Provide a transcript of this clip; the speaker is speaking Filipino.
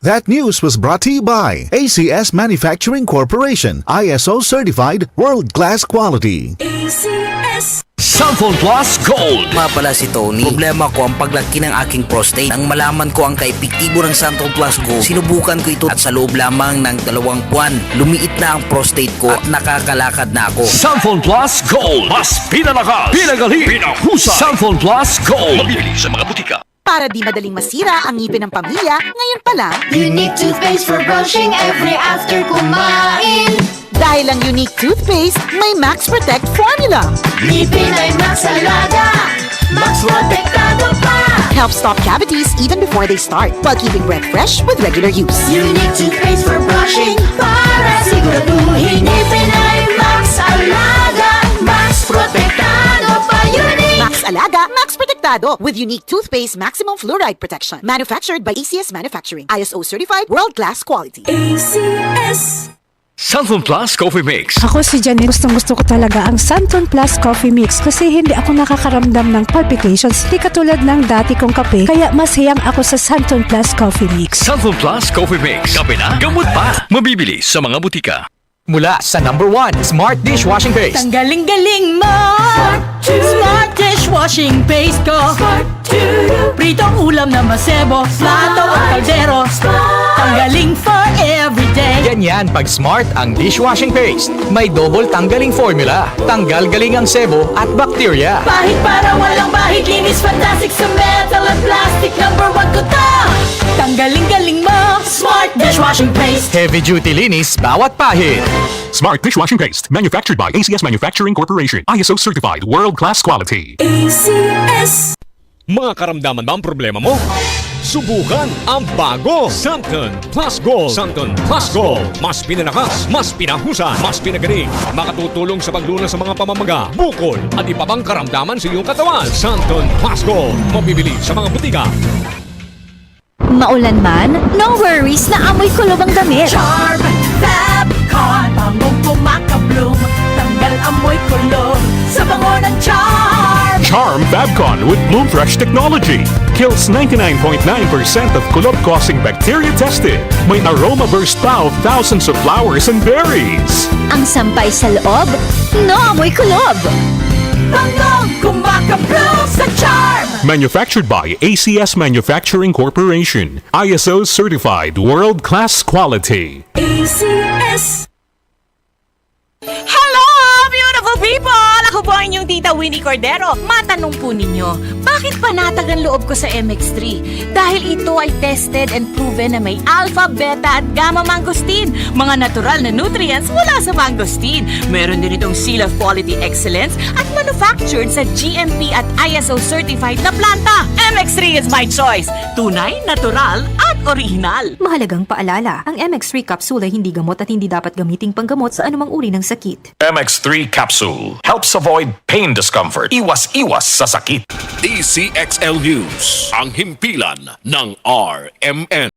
That news was brought to you by ACS Manufacturing Corporation, ISO certified world-class quality. ACS Samphon Plus Gold. Nga pala si Tony. Problema ko ang paglaki ng aking prostate. Nang malaman ko ang kaepektibo ng Samphon Plus Gold, sinubukan ko ito at sa loob lamang ng 2 buwan, lumiit na ang prostate ko at nakakalakad na ako. Samphon Plus Gold. Mas pinalakas, pinagaling, pinahusay. Samphon Plus Gold. Mabibili sa mga butika. Para di madaling masira ang ngipin ng pamilya, ngayon pa lang, Unique toothpaste for brushing every after kumain. dahil ang Unique Toothpaste, may Max Protect formula. Ngipin ay Max Alaga, Max Protektado pa. Helps stop cavities even before they start, while keeping breath fresh with regular use. Unique toothpaste for brushing para siguraduhin ngipin ay Max Alaga, Max Protektado pa. Unique Max Alaga, Max Protectado with Unique Toothpaste Maximum Fluoride Protection. Manufactured by ACS Manufacturing. ISO certified world-class quality. ACS. Samphon Plus Coffee Mix. Ako si Janine, gustong-gusto ko talaga ang Santon Plus Coffee Mix kasi hindi ako nakakaramdam ng palpitations, di katulad ng dati kong kape, kaya mas hiyang ako sa Santon Plus Coffee Mix. Samphon Plus Coffee Mix. Kape na, gamot pa. Mabibili sa mga butika. Mula sa number 1 Smart Dishwashing Paste. Ang galing-galing mo! Smart dishwashing paste ko! Pritong ulam na masebo, plato at kaldero. Tanggaling for everyday. Ganyan pag Smart ang dishwashing paste. May double tanggaling formula. Tanggal galing ang sebo at bacteria. Bahid para walang bahid, linis fantastic sa metal at plastic. Number 1 ko to! Tanggaling-galing mo! Smart dishwashing paste! Heavy duty linis bawat pahid. Smart Dishwashing Paste, manufactured by ACS Manufacturing Corporation, ISO certified, world-class quality. ACS. Mga karamdaman ba ang problema mo? Subukan ang bago Santon Plus Gold. Santon Plus Gold. Mas pinalakas, mas pinahusay, mas pinagaling. Makatutulong sa paglunas sa mga pamamaga, bukol at iba pang karamdaman sa iyong katawan. Santon Plus Gold. Mabibili sa mga butika. Maulan man, no worries na amoy kulob ang damit. Charm Fabcon, bangong kumakabloom. Tanggal amoy kulob sa bango ng Charm. Charm Fabcon with Bloom Fresh technology kills 99.9% of kulob-causing bacteria tested. May aroma burst pa of thousands of flowers and berries. Ang sampay sa loob, no amoy kulob. Bangong kumakabloom sa Charm. Manufactured by ACS Manufacturing Corporation, ISO certified, world-class quality. ACS. Hello, beautiful people! Ako po ang inyong tita Winnie Cordero. Matanong po ninyo, bakit panatag ang loob ko sa MX3? Dahil ito ay tested and proven na may alpha, beta at gamma mangosteen. Mga natural na nutrients mula sa mangosteen. Meron din itong seal of quality excellence at manufactured sa GMP at ISO certified na planta. MX3 is my choice. Tunay, natural at original. Mahalagang paalala, ang MX3 capsule ay hindi gamot at hindi dapat gamiting panggamot sa anumang uri ng sakit. MX3 Capsule helps avoid pain discomfort. Iwas-iwas sa sakit. DCXL News. Ang himpilan ng RMN.